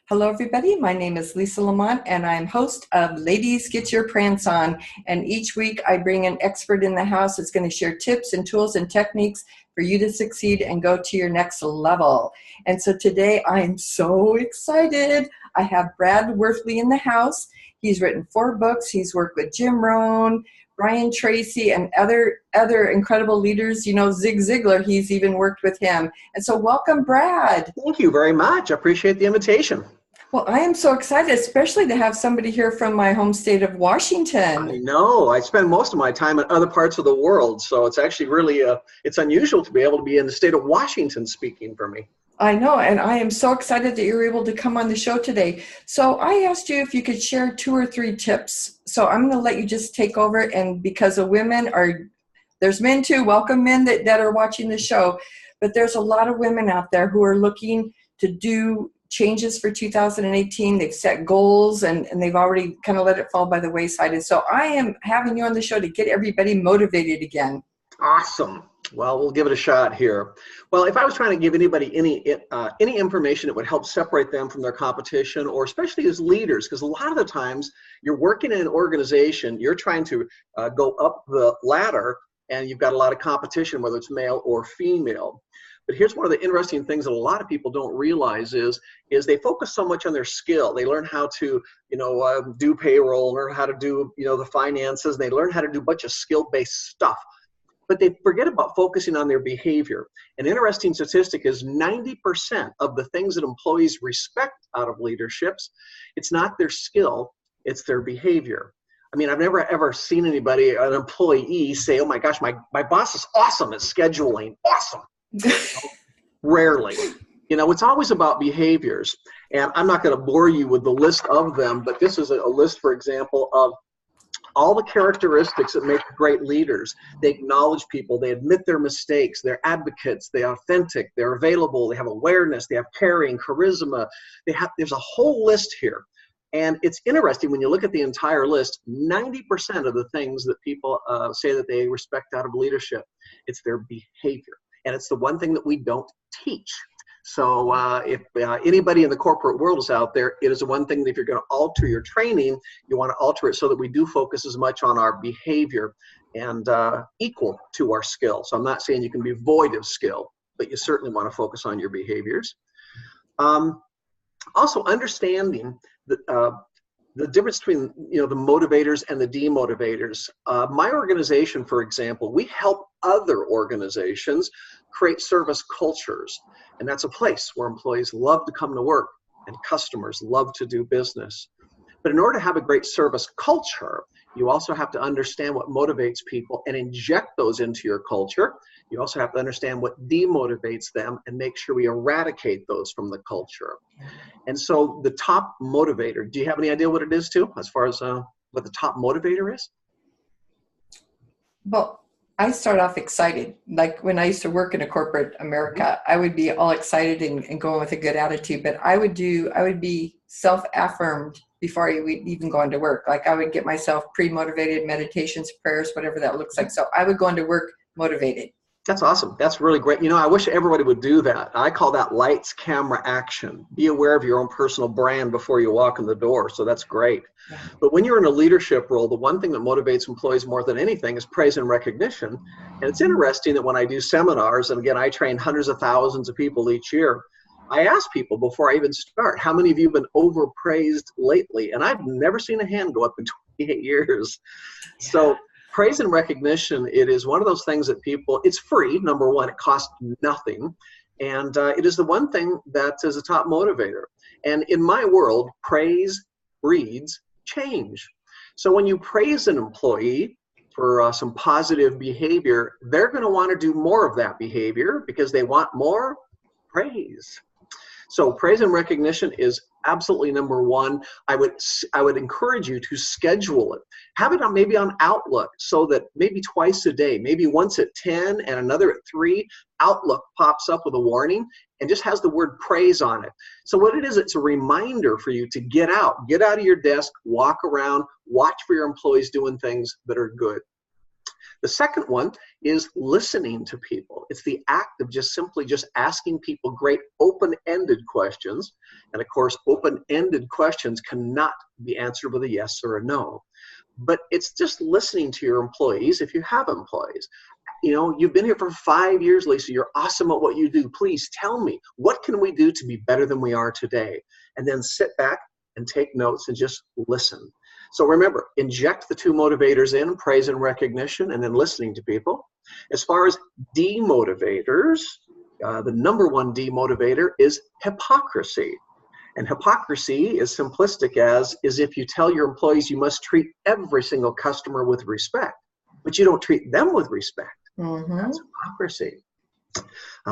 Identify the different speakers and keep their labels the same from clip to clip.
Speaker 1: Hello, everybody. My name is Lisa Lamont, and I'm host of Ladies Get Your Prance On. And each week I bring an expert in the house that's going to share tips and tools and techniques for you to succeed and go to your next level. And so today I'm so excited. I have Brad Worthley in the house. He's written 4 books. He's worked with Jim Rohn, Brian Tracy, and other incredible leaders. You know, Zig Ziglar, he's even worked with him. And so welcome, Brad.
Speaker 2: Thank you very much. I appreciate the invitation.
Speaker 1: Well, I am so excited, especially to have somebody here from my home state of Washington.
Speaker 2: I know. I spend most of my time in other parts of the world, so it's actually really, it's unusual to be able to be in the state of Washington speaking for me.
Speaker 1: I know, and I am so excited that you're able to come on the show today. So I asked you if you could share 2 or 3 tips. So I'm going to let you just take over, and because the women are, there's men too, welcome men that are watching the show, but there's a lot of women out there who are looking to do changes for 2018. They've set goals and they've already kind of let it fall by the wayside. And so I am having you on the show to get everybody motivated again.
Speaker 2: Awesome. Well, we'll give it a shot here. Well, if I was trying to give anybody any information that would help separate them from their competition, or especially as leaders, because a lot of the times you're working in an organization, you're trying to go up the ladder, and you've got a lot of competition, whether it's male or female. But here's one of the interesting things that a lot of people don't realize is they focus so much on their skill. They learn how to, do payroll, learn how to do, the finances. They learn how to do a bunch of skill-based stuff. But they forget about focusing on their behavior. An interesting statistic is 90% of the things that employees respect out of leaderships, it's not their skill, it's their behavior. I mean, I've never ever seen anybody, an employee, say, oh my gosh, my boss is awesome at scheduling, awesome. Rarely. It's always about behaviors. And I'm not going to bore you with the list of them, but this is a list, for example, of all the characteristics that make great leaders. They acknowledge people, they admit their mistakes, they're advocates, they're authentic, they're available, they have awareness, they have caring, charisma. There's a whole list here. And it's interesting when you look at the entire list, 90% of the things that people say that they respect out of leadership, it's their behavior. And it's the one thing that we don't teach. So if anybody in the corporate world is out there, it is the one thing that if you're going to alter your training, you want to alter it so that we do focus as much on our behavior and equal to our skill. So I'm not saying you can be void of skill, but you certainly want to focus on your behaviors. Also understanding that the difference between the motivators and the demotivators. My organization, for example, we help other organizations create service cultures, and that's a place where employees love to come to work and customers love to do business. But in order to have a great service culture, you also have to understand what motivates people and inject those into your culture. You also have to understand what demotivates them and make sure we eradicate those from the culture. And so the top motivator, do you have any idea what it is too, as far as what the top motivator is?
Speaker 1: Well, I start off excited. Like when I used to work in a corporate America, I would be all excited and going with a good attitude, but I would be self-affirmed before I would even go into work. Like I would get myself pre-motivated, meditations, prayers, whatever that looks like. So I would go into work motivated.
Speaker 2: That's awesome. That's really great. I wish everybody would do that. I call that lights, camera, action. Be aware of your own personal brand before you walk in the door. So that's great. Yeah. But when you're in a leadership role, the one thing that motivates employees more than anything is praise and recognition. And it's interesting that when I do seminars, and again, I train hundreds of thousands of people each year, I ask people before I even start, how many of you have been overpraised lately? And I've never seen a hand go up in 28 years. Yeah. So praise and recognition, it is one of those things that people, it's free, number one, it costs nothing. And it is the one thing that is a top motivator. And in my world, praise breeds change. So when you praise an employee for some positive behavior, they're going to want to do more of that behavior because they want more praise. So praise and recognition is absolutely number one. I would encourage you to schedule it. Have it on maybe on Outlook so that maybe twice a day, maybe once at 10 and another at 3, Outlook pops up with a warning and just has the word praise on it. So what it is, it's a reminder for you to get out of your desk, walk around, watch for your employees doing things that are good. The second one is listening to people. It's the act of just simply just asking people great open-ended questions. And of course, open-ended questions cannot be answered with a yes or a no. But it's just listening to your employees if you have employees. You know, you've been here for 5 years, Lisa. You're awesome at what you do. Please tell me, what can we do to be better than we are today? And then sit back and take notes and just listen. So remember, inject the 2 motivators in, praise and recognition, and then listening to people. As far as demotivators, the number one demotivator is hypocrisy. And hypocrisy is simplistic as is if you tell your employees you must treat every single customer with respect, but you don't treat them with respect. That's hypocrisy.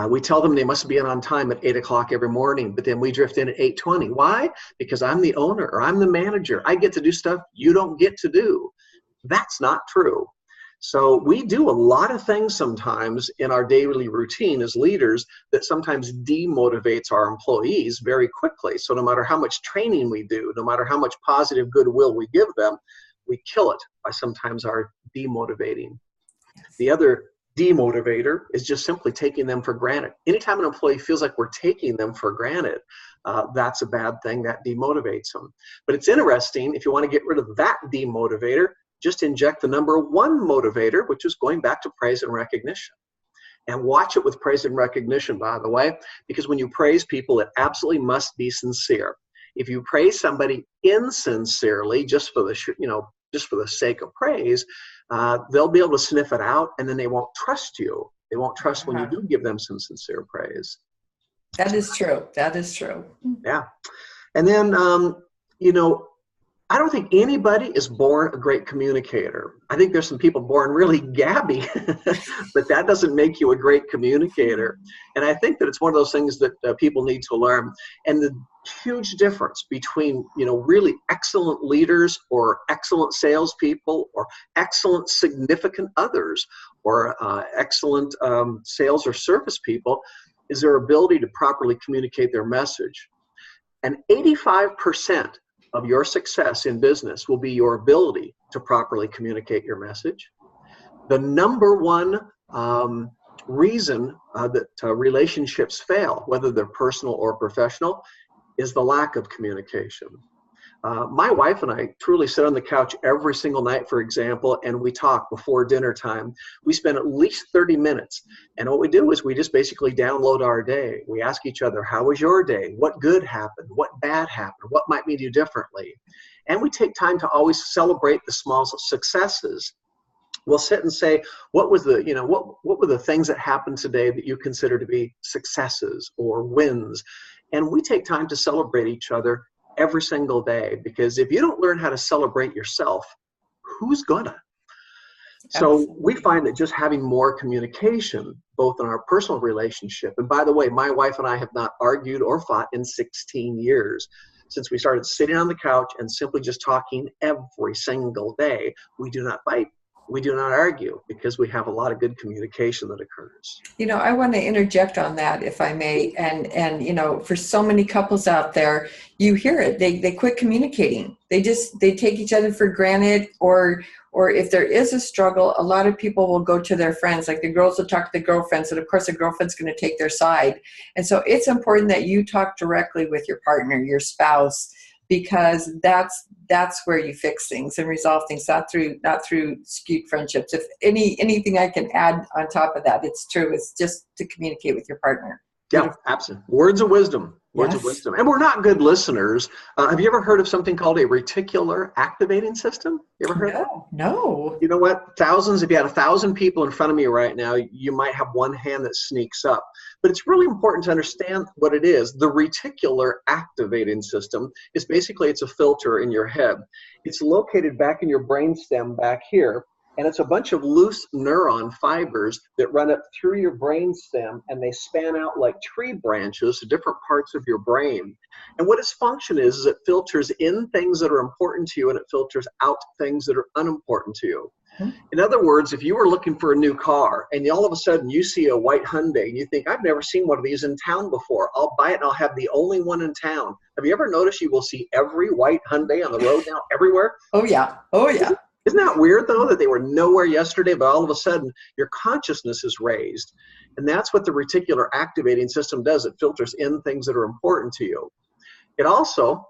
Speaker 2: We tell them they must be in on time at 8 o'clock every morning, but then we drift in at 8:20. Why? Because I'm the owner or I'm the manager. I get to do stuff you don't get to do. That's not true. So we do a lot of things sometimes in our daily routine as leaders that sometimes demotivates our employees very quickly. So no matter how much training we do, no matter how much positive goodwill we give them, we kill it by sometimes our demotivating. The other demotivator is just simply taking them for granted. Anytime an employee feels like we're taking them for granted, that's a bad thing. That demotivates them. But it's interesting, if you want to get rid of that demotivator, just inject the number one motivator, which is going back to praise and recognition. And watch it with praise and recognition, by the way, because when you praise people, it absolutely must be sincere. If you praise somebody insincerely, just for the sake of praise, they'll be able to sniff it out, and then they won't trust you. They won't trust when you do give them some sincere praise.
Speaker 1: That is true. That is true.
Speaker 2: Yeah. And then, I don't think anybody is born a great communicator. I think there's some people born really gabby, but that doesn't make you a great communicator. And I think that it's one of those things that people need to learn. And the huge difference between, really excellent leaders or excellent salespeople or excellent significant others or excellent sales or service people is their ability to properly communicate their message. And 85% of your success in business will be your ability to properly communicate your message. The number one reason that relationships fail, whether they're personal or professional, is the lack of communication. My wife and I truly sit on the couch every single night, for example, and we talk before dinner time. We spend at least 30 minutes. And what we do is we just basically download our day. We ask each other, how was your day? What good happened? What bad happened? What might we do differently? And we take time to always celebrate the small successes. We'll sit and say, what were the things that happened today that you consider to be successes or wins? And we take time to celebrate each other every single day, because if you don't learn how to celebrate yourself, who's gonna? So we find that just having more communication, both in our personal relationship, and by the way, my wife and I have not argued or fought in 16 years. Since we started sitting on the couch and simply just talking every single day, we do not fight. We do not argue because we have a lot of good communication that occurs.
Speaker 1: I want to interject on that, if I may. And for so many couples out there, you hear it. They quit communicating. They take each other for granted, or if there is a struggle, a lot of people will go to their friends. Like the girls will talk to the girlfriends, and of course the girlfriend's going to take their side. And so it's important that you talk directly with your partner, your spouse, because that's where you fix things and resolve things, not through skewed friendships. If anything I can add on top of that, it's true. It's just to communicate with your partner.
Speaker 2: Yeah, absolutely. Words of wisdom. Words of wisdom. And we're not good listeners. Have you ever heard of something called a reticular activating system? You ever heard of that?
Speaker 1: No.
Speaker 2: You know what? If you had 1,000 people in front of me right now, you might have one hand that sneaks up. But it's really important to understand what it is. The reticular activating system is basically, it's a filter in your head. It's located back in your brainstem back here. And it's a bunch of loose neuron fibers that run up through your brainstem, and they span out like tree branches to different parts of your brain. And what its function is it filters in things that are important to you, and it filters out things that are unimportant to you. In other words, if you were looking for a new car and all of a sudden you see a white Hyundai and you think, I've never seen one of these in town before, I'll buy it and I'll have the only one in town. Have you ever noticed you will see every white Hyundai on the road now everywhere?
Speaker 1: Oh yeah.
Speaker 2: Isn't that weird, though, that they were nowhere yesterday, but all of a sudden your consciousness is raised? And that's what the reticular activating system does. It filters in things that are important to you. It also,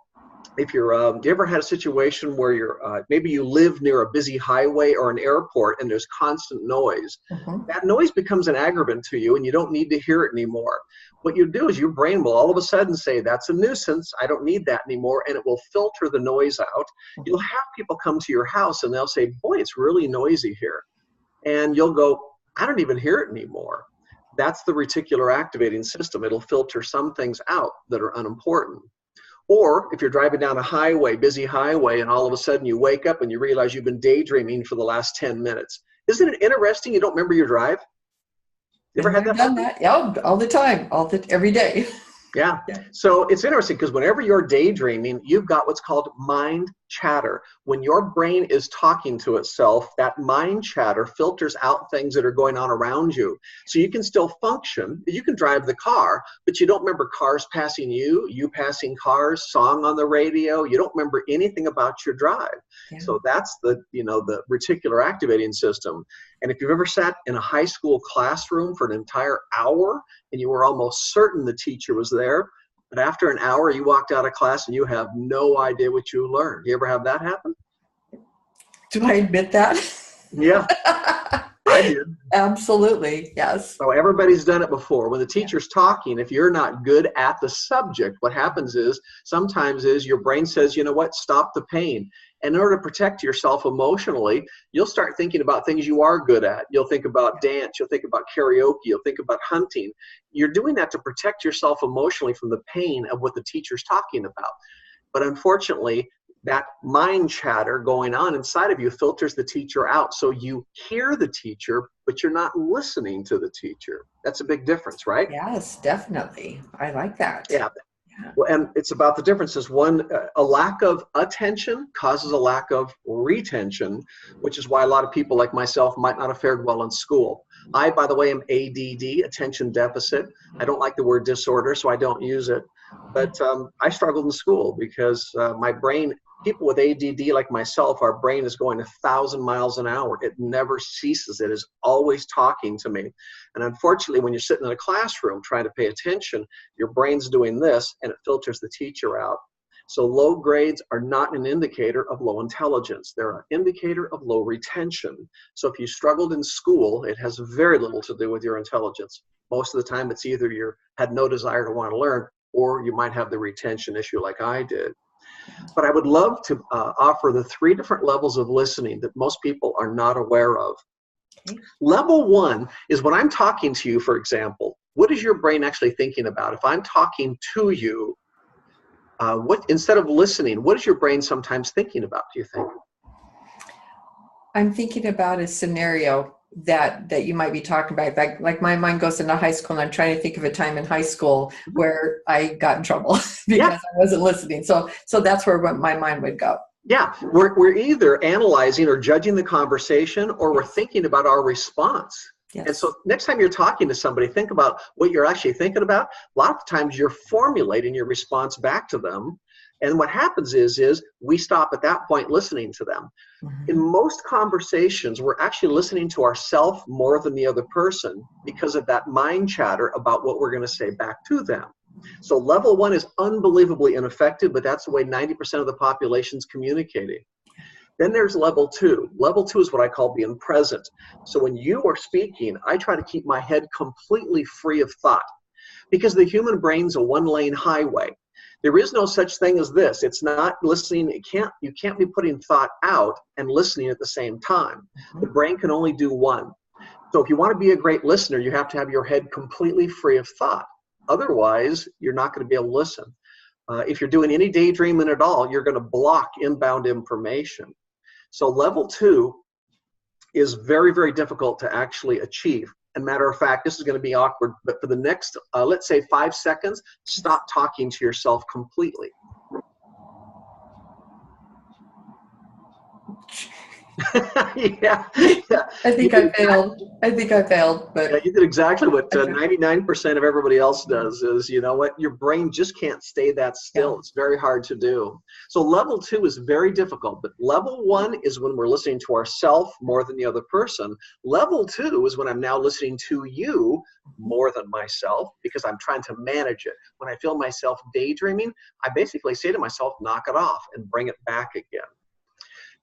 Speaker 2: if you're, you ever had a situation where you're, maybe you live near a busy highway or an airport and there's constant noise, that noise becomes an aggravant to you and you don't need to hear it anymore. What you do is your brain will all of a sudden say, that's a nuisance, I don't need that anymore, and it will filter the noise out. You'll have people come to your house and they'll say, boy, it's really noisy here. And you'll go, I don't even hear it anymore. That's the reticular activating system. It'll filter some things out that are unimportant. Or if you're driving down a highway, busy highway, and all of a sudden you wake up and you realize you've been daydreaming for the last 10 minutes. Isn't it interesting you don't remember your drive? You ever had that?
Speaker 1: Done that? Yeah, all the time, every day.
Speaker 2: Yeah. So it's interesting because whenever you're daydreaming, you've got what's called mind chatter. When your brain is talking to itself, that mind chatter filters out things that are going on around you. So you can still function. You can drive the car, but you don't remember cars passing you, you passing cars, song on the radio. You don't remember anything about your drive. Yeah. So that's the, the reticular activating system. And if you've ever sat in a high school classroom for an entire hour and you were almost certain the teacher was there, but after an hour you walked out of class and you have no idea what you learned. You ever have that happen?
Speaker 1: Do I admit that?
Speaker 2: Yeah, I did.
Speaker 1: Absolutely, yes.
Speaker 2: So everybody's done it before. When the teacher's talking, if you're not good at the subject, what happens is sometimes your brain says, you know what, stop the pain. And in order to protect yourself emotionally, you'll start thinking about things you are good at. You'll think about dance. You'll think about karaoke. You'll think about hunting. You're doing that to protect yourself emotionally from the pain of what the teacher's talking about. But unfortunately, that mind chatter going on inside of you filters the teacher out. So you hear the teacher, but you're not listening to the teacher. That's a big difference, right?
Speaker 1: Yes, definitely. I like that.
Speaker 2: Yeah. Well, and it's about the differences. One, a lack of attention causes a lack of retention, which is why a lot of people like myself might not have fared well in school. I, by the way, am ADD, attention deficit. I don't like the word disorder, so I don't use it. But I struggled in school because my brain, people with ADD like myself, our brain is going 1,000 miles an hour. It never ceases. It is always talking to me. And unfortunately, when you're sitting in a classroom trying to pay attention, your brain's doing this and it filters the teacher out. So low grades are not an indicator of low intelligence. They're an indicator of low retention. So if you struggled in school, it has very little to do with your intelligence. Most of the time, it's either you had no desire to want to learn, or you might have the retention issue like I did. But I would love to offer the 3 different levels of listening that most people are not aware of. Okay. Level 1 is when I'm talking to you, for example, what is your brain actually thinking about? If I'm talking to you, instead of listening, what is your brain sometimes thinking about, do you think?
Speaker 1: I'm thinking about a scenario that you might be talking about. Like my mind goes into high school and I'm trying to think of a time in high school where I got in trouble because I wasn't listening. So that's where my mind would go. Yeah,
Speaker 2: we're either analyzing or judging the conversation, or we're thinking about our response. Yes. And so next time you're talking to somebody, think about what you're actually thinking about. A lot of times you're formulating your response back to them. And what happens is we stop at that point listening to them. Mm-hmm. In most conversations, we're actually listening to ourselves more than the other person because of that mind chatter about what we're going to say back to them. So level 1 is unbelievably ineffective, but that's the way 90% of the population is communicating. Then there's level 2. Level 2 is what I call being present. So when you are speaking, I try to keep my head completely free of thought because the human brain's a one-lane highway. There is no such thing as this. It's not listening. You can't be putting thought out and listening at the same time. The brain can only do one. So if you want to be a great listener, you have to have your head completely free of thought. Otherwise, you're not going to be able to listen. If you're doing any daydreaming at all, you're going to block inbound information. So level 2 is very, very difficult to actually achieve. And matter of fact, this is going to be awkward, but for the next, let's say 5 seconds, stop talking to yourself completely. Yeah, yeah.
Speaker 1: I think I failed. I think I failed,
Speaker 2: Yeah,
Speaker 1: but
Speaker 2: you did exactly what 99% of everybody else does is, you know what, your brain just can't stay that
Speaker 1: yeah.
Speaker 2: still. It's very hard to do. So level 2 is very difficult, but level 1 is when we're listening to ourself more than the other person. Level 2 is when I'm now listening to you more than myself because I'm trying to manage it. When I feel myself daydreaming, I basically say to myself, knock it off and bring it back again.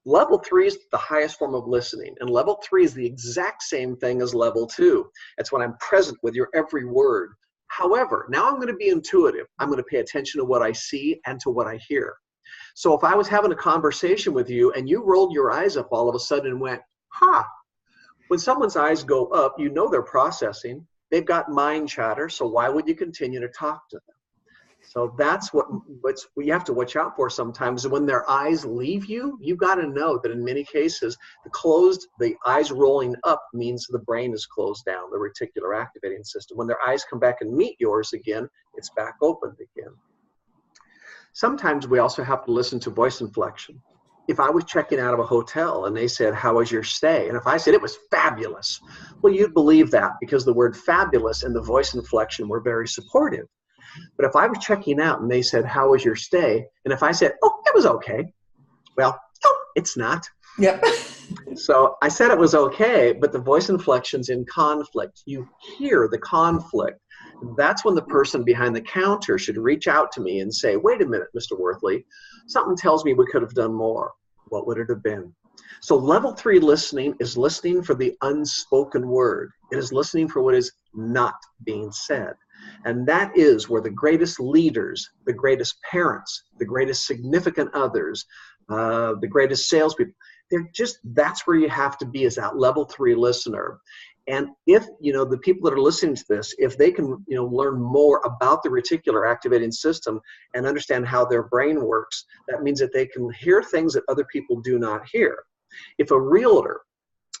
Speaker 2: Level 3 is the highest form of listening, and level 3 is the exact same thing as level 2. It's when I'm present with your every word. However, now I'm going to be intuitive. I'm going to pay attention to what I see and to what I hear. So if I was having a conversation with you and you rolled your eyes up all of a sudden and went, ha, when someone's eyes go up, you know they're processing. They've got mind chatter, so why would you continue to talk to them? So that's what we have to watch out for sometimes. When their eyes leave you, you've got to know that in many cases, the eyes rolling up means the brain is closed down, the reticular activating system. When their eyes come back and meet yours again, it's back open again. Sometimes we also have to listen to voice inflection. If I was checking out of a hotel and they said, how was your stay? And if I said it was fabulous, well, you'd believe that because the word fabulous and the voice inflection were very supportive. But if I was checking out and they said, how was your stay? And if I said, oh, it was okay. Well, no, it's not.
Speaker 1: Yep.
Speaker 2: So I said it was okay, but the voice inflection's in conflict. You hear the conflict. That's when the person behind the counter should reach out to me and say, wait a minute, Mr. Worthley, something tells me we could have done more. What would it have been? So level 3 listening is listening for the unspoken word. It is listening for what is not being said. And that is where the greatest leaders, the greatest parents, the greatest significant others, the greatest salespeople, that's where you have to be, is that level 3 listener. And if, the people that are listening to this, if they can, learn more about the reticular activating system and understand how their brain works, that means that they can hear things that other people do not hear.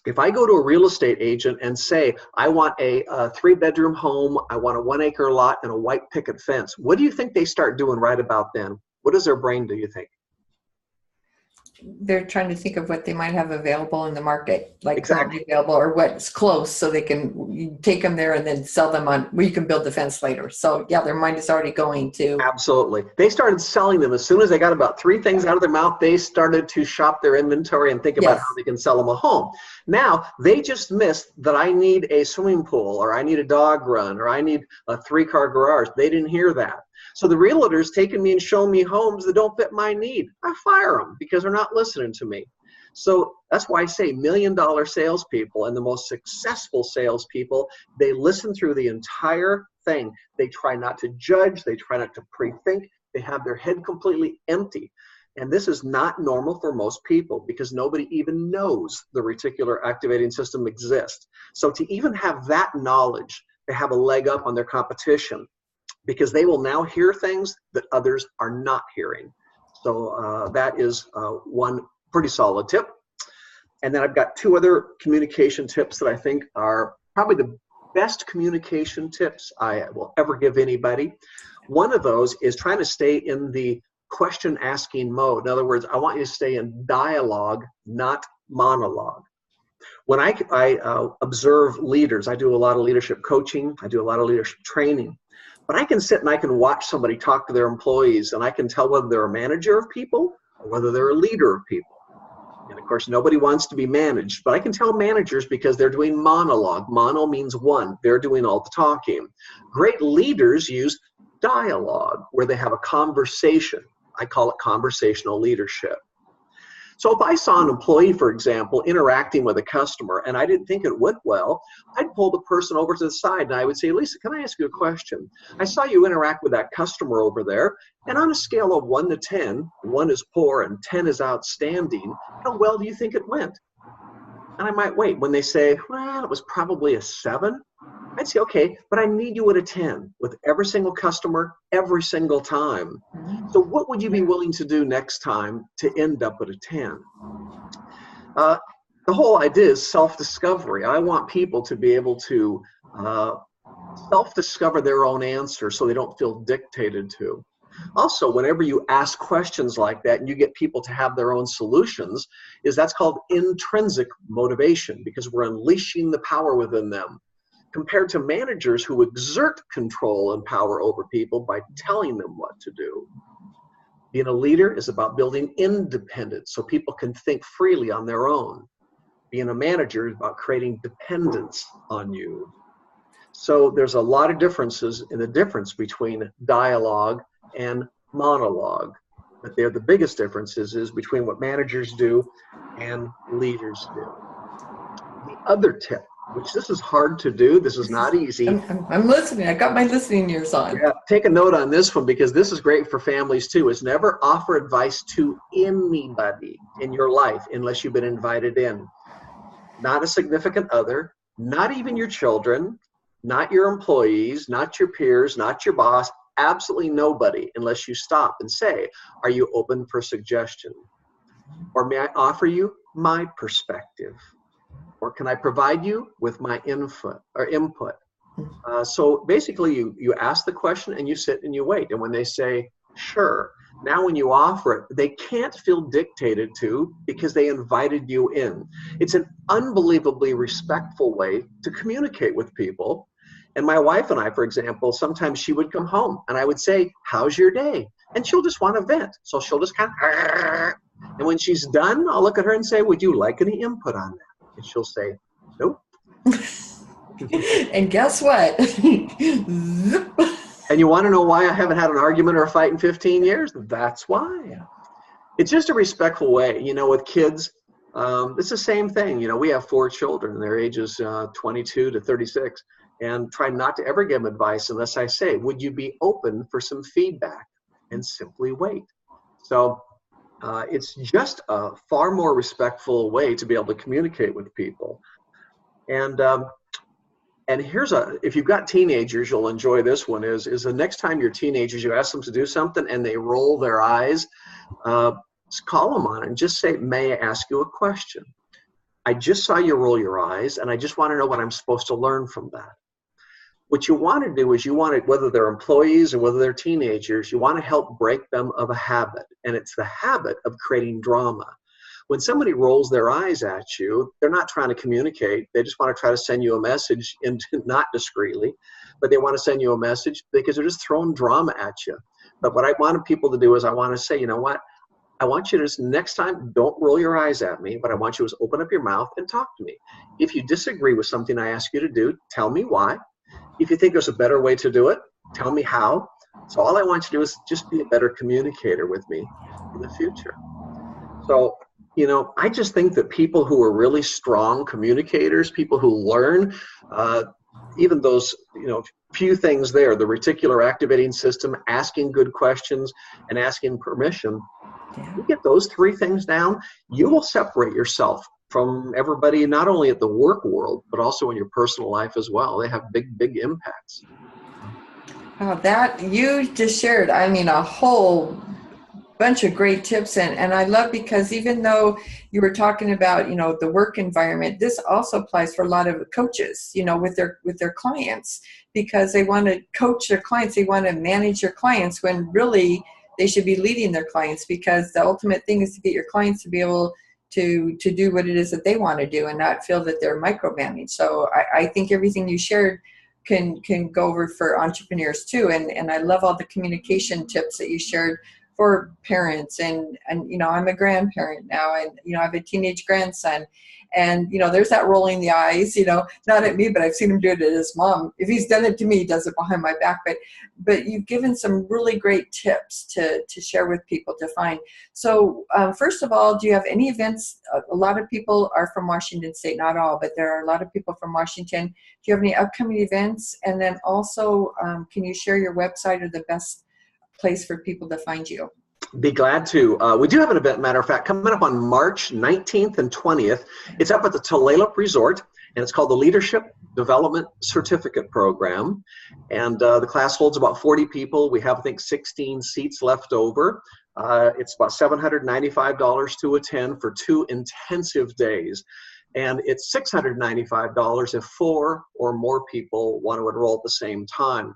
Speaker 2: If I go to a real estate agent and say, I want a 3-bedroom home, I want a 1-acre lot and a white picket fence, what do you think they start doing right about then? What does their brain do, you think?
Speaker 1: They're trying to think of what they might have available in the market, like
Speaker 2: Exactly.
Speaker 1: currently available, or what's close, so they can you take them there and then sell them on where you can build the fence later. So yeah, their mind is already going to.
Speaker 2: Absolutely. They started selling them as soon as they got about 3 things out of their mouth. They started to shop their inventory and think about how they can sell them a home. Now they just missed that I need a swimming pool, or I need a dog run, or I need a 3-car garage. They didn't hear that. So the realtor's taking me and showing me homes that don't fit my need. I fire them because they're not listening to me. So that's why I say $1 million salespeople and the most successful salespeople, they listen through the entire thing. They try not to judge. They try not to pre-think. They have their head completely empty. And this is not normal for most people because nobody even knows the reticular activating system exists. So to even have that knowledge, they have a leg up on their competition, because they will now hear things that others are not hearing. So that is one pretty solid tip. And then I've got 2 other communication tips that I think are probably the best communication tips I will ever give anybody. One of those is trying to stay in the question asking mode. In other words, I want you to stay in dialogue, not monologue. When I observe leaders, I do a lot of leadership coaching, I do a lot of leadership training. But I can sit and I can watch somebody talk to their employees, and I can tell whether they're a manager of people or whether they're a leader of people. And of course, nobody wants to be managed, but I can tell managers because they're doing monologue. Mono means one. They're doing all the talking. Great leaders use dialogue, where they have a conversation. I call it conversational leadership. So if I saw an employee, for example, interacting with a customer and I didn't think it went well, I'd pull the person over to the side and I would say, Lisa, can I ask you a question? I saw you interact with that customer over there, and on a scale of 1 to 10, 1 is poor and 10 is outstanding, how well do you think it went? And I might wait. When they say, well, it was probably a 7, I'd say, okay, but I need you at a 10 with every single customer, every single time. So what would you be willing to do next time to end up at a 10? The whole idea is self-discovery. I want people to be able to self-discover their own answer so they don't feel dictated to. Also, whenever you ask questions like that and you get people to have their own solutions, that's called intrinsic motivation, because we're unleashing the power within them, compared to managers who exert control and power over people by telling them what to do. Being a leader is about building independence so people can think freely on their own. Being a manager is about creating dependence on you. So there's a lot of differences in the difference between dialogue and monologue. But the biggest differences is between what managers do and leaders do. The other tip, which this is hard to do, this is not easy.
Speaker 1: I'm listening. I got my listening ears on.
Speaker 2: Yeah, take a note on this one, because this is great for families too, is never offer advice to anybody in your life unless you've been invited in. Not a significant other, not even your children, not your employees, not your peers, not your boss, absolutely nobody, unless you stop and say, are you open for suggestion? Or may I offer you my perspective? Or can I provide you with my input? So basically you ask the question and you sit and you wait. And when they say, sure, now when you offer it, they can't feel dictated to because they invited you in. It's an unbelievably respectful way to communicate with people. And my wife and I, for example, sometimes she would come home and I would say, how's your day? And she'll just want to vent. So she'll just kind of, and when she's done, I'll look at her and say, would you like any input on that? And she'll say, nope.
Speaker 1: And guess what?
Speaker 2: And you want to know why I haven't had an argument or a fight in 15 years? That's why.
Speaker 1: Yeah.
Speaker 2: It's just a respectful way. With kids, it's the same thing. We have 4 children. Their ages 22 to 36. And try not to ever give them advice unless I say, would you be open for some feedback? And simply wait. So it's just a far more respectful way to be able to communicate with people. And here's if you've got teenagers, you'll enjoy this one, is the next time your teenagers, you ask them to do something and they roll their eyes, just call them on it and just say, may I ask you a question? I just saw you roll your eyes and I just want to know what I'm supposed to learn from that. What you want to do is whether they're employees or whether they're teenagers, you want to help break them of a habit. And it's the habit of creating drama. When somebody rolls their eyes at you, they're not trying to communicate. They just want to try to send you a message, not discreetly, but they want to send you a message because they're just throwing drama at you. But what I wanted people to do is I want to say, you know what? I want you to, next time, don't roll your eyes at me. What I want you to do is open up your mouth and talk to me. If you disagree with something I ask you to do, tell me why. If you think there's a better way to do it, tell me how. So all I want you to do is just be a better communicator with me in the future. So, I just think that people who are really strong communicators, people who learn, even those, few things there, the reticular activating system, asking good questions and asking permission, you get those 3 things down, you will separate yourself from everybody, not only at the work world, but also in your personal life as well. They have big, big impacts.
Speaker 1: Oh, that you just shared, a whole bunch of great tips. And I love, because even though you were talking about, the work environment, this also applies for a lot of coaches, with their clients, because they want to coach their clients. They want to manage their clients when really they should be leading their clients, because the ultimate thing is to get your clients to be able to do what it is that they want to do and not feel that they're micromanaged. So I think everything you shared can go over for entrepreneurs too. And I love all the communication tips that you shared for parents. And I'm a grandparent now, and, I have a teenage grandson. And, there's that rolling the eyes, not at me, but I've seen him do it at his mom. If he's done it to me, he does it behind my back. But you've given some really great tips to share with people to find. So first of all, do you have any events? A lot of people are from Washington State, not all, but there are a lot of people from Washington. Do you have any upcoming events? And then also, can you share your website or the best place for people to find you?
Speaker 2: Be glad to. We do have an event, matter of fact, coming up on March 19th and 20th. It's up at the Tulalip Resort, and it's called the Leadership Development Certificate Program. And the class holds about 40 people. We have, I think, 16 seats left over. It's about $795 to attend for 2 intensive days. And it's $695 if 4 or more people want to enroll at the same time.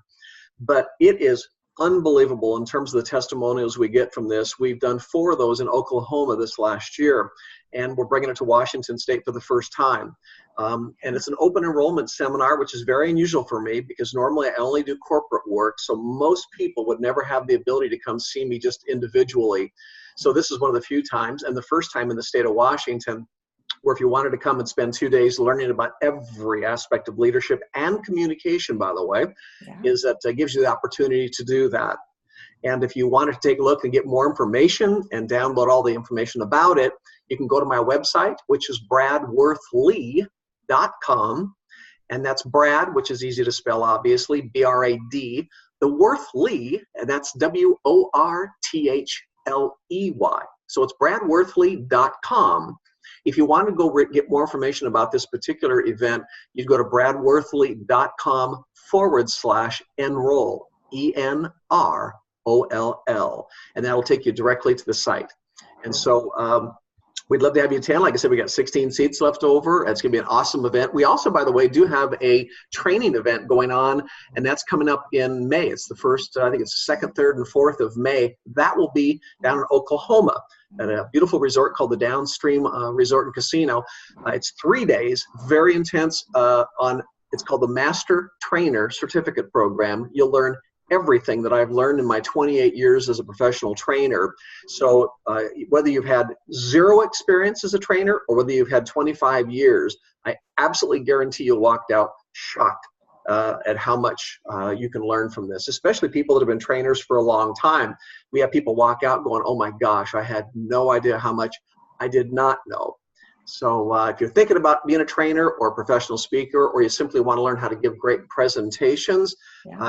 Speaker 2: But it is unbelievable in terms of the testimonials we get from this. We've done 4 of those in Oklahoma this last year, and we're bringing it to Washington State for the first time. And it's an open enrollment seminar, which is very unusual for me because normally I only do corporate work. So most people would never have the ability to come see me just individually. So this is one of the few times, and the first time in the state of Washington, where if you wanted to come and spend 2 days learning about every aspect of leadership and communication, by the way, is that gives you the opportunity to do that. And if you wanted to take a look and get more information and download all the information about it, you can go to my website, which is bradworthley.com. And that's Brad, which is easy to spell, obviously, B-R-A-D, the Worthley, and that's W-O-R-T-H-L-E-Y. So it's bradworthley.com. If you want to go get more information about this particular event, you go to bradworthley.com/enroll, E-N-R-O-L-L, and that'll take you directly to the site. And so we'd love to have you attend. Like I said, we got 16 seats left over. It's going to be an awesome event. We also, by the way, do have a training event going on, and that's coming up in May. It's the first, I think it's the 2nd, 3rd, and 4th of May. That will be down in Oklahoma at a beautiful resort called the Downstream Resort and Casino. It's 3 days, very intense. It's called the Master Trainer Certificate Program. You'll learn everything that I've learned in my 28 years as a professional trainer. So whether you've had 0 experience as a trainer or whether you've had 25 years, I absolutely guarantee you'll walk out shocked at how much you can learn from this, especially people that have been trainers for a long time. We have people walk out going, oh my gosh, I had no idea how much I did not know. So if you're thinking about being a trainer or a professional speaker, or you simply want to learn how to give great presentations,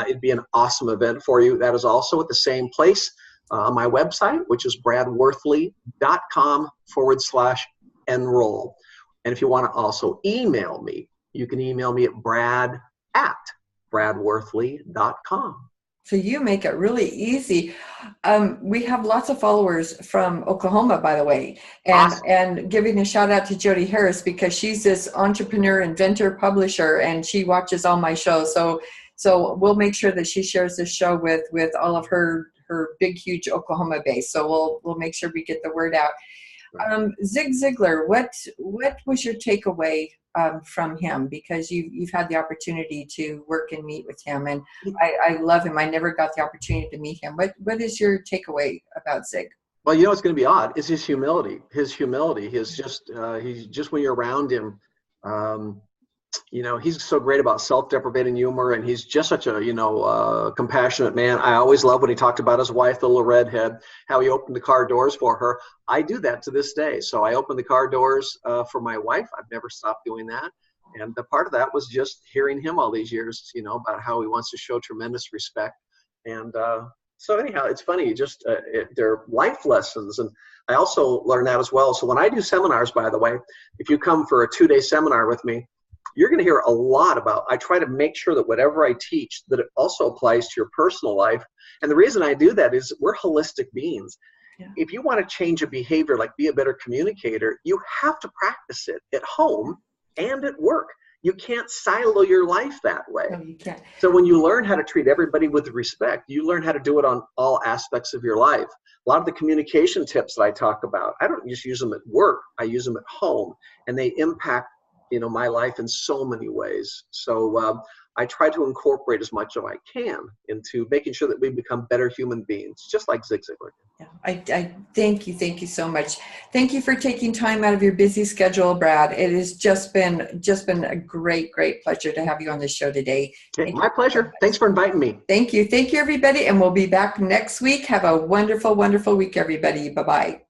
Speaker 2: it'd be an awesome event for you. That is also at the same place on my website, which is bradworthley.com/enroll. And if you want to also email me, you can email me at brad@bradworthley.com.
Speaker 1: So you make it really easy. We have lots of followers from Oklahoma, by the way, and
Speaker 2: Awesome.
Speaker 1: And giving a shout out to Jody Harris because she's this entrepreneur, inventor, publisher, and she watches all my shows. So we'll make sure that she shares this show with all of her big, huge Oklahoma base. So we'll make sure we get the word out. Zig Ziglar, what was your takeaway from him? Because you've had the opportunity to work and meet with him, and I love him. I never got the opportunity to meet him. What is your takeaway about Zig?
Speaker 2: Well, you know what's going to be odd is his humility. He's just when you're around him, he's so great about self-deprecating humor, and he's just such a compassionate man. I always love when he talked about his wife, the little redhead, how he opened the car doors for her. I do that to this day. So I open the car doors for my wife. I've never stopped doing that. And the part of that was just hearing him all these years, about how he wants to show tremendous respect. And so anyhow, it's funny, they're life lessons. And I also learned that as well. So when I do seminars, by the way, if you come for a 2-day seminar with me, you're going to hear a lot about, I try to make sure that whatever I teach, that it also applies to your personal life. And the reason I do that is we're holistic beings. Yeah. If you want to change a behavior, like be a better communicator, you have to practice it at home and at work. You can't silo your life that way.
Speaker 1: No, you can't.
Speaker 2: So when you learn how to treat everybody with respect, you learn how to do it on all aspects of your life. A lot of the communication tips that I talk about, I don't just use them at work, I use them at home, and they impact my life in so many ways. So I try to incorporate as much as I can into making sure that we become better human beings, just like Zig Ziglar.
Speaker 1: Yeah, I thank you so much. Thank you for taking time out of your busy schedule, Brad. It has just been a great pleasure to have you on the show today.
Speaker 2: Okay, my pleasure. Thanks for inviting me.
Speaker 1: Thank you, everybody, and we'll be back next week. Have a wonderful week, everybody. Bye-bye.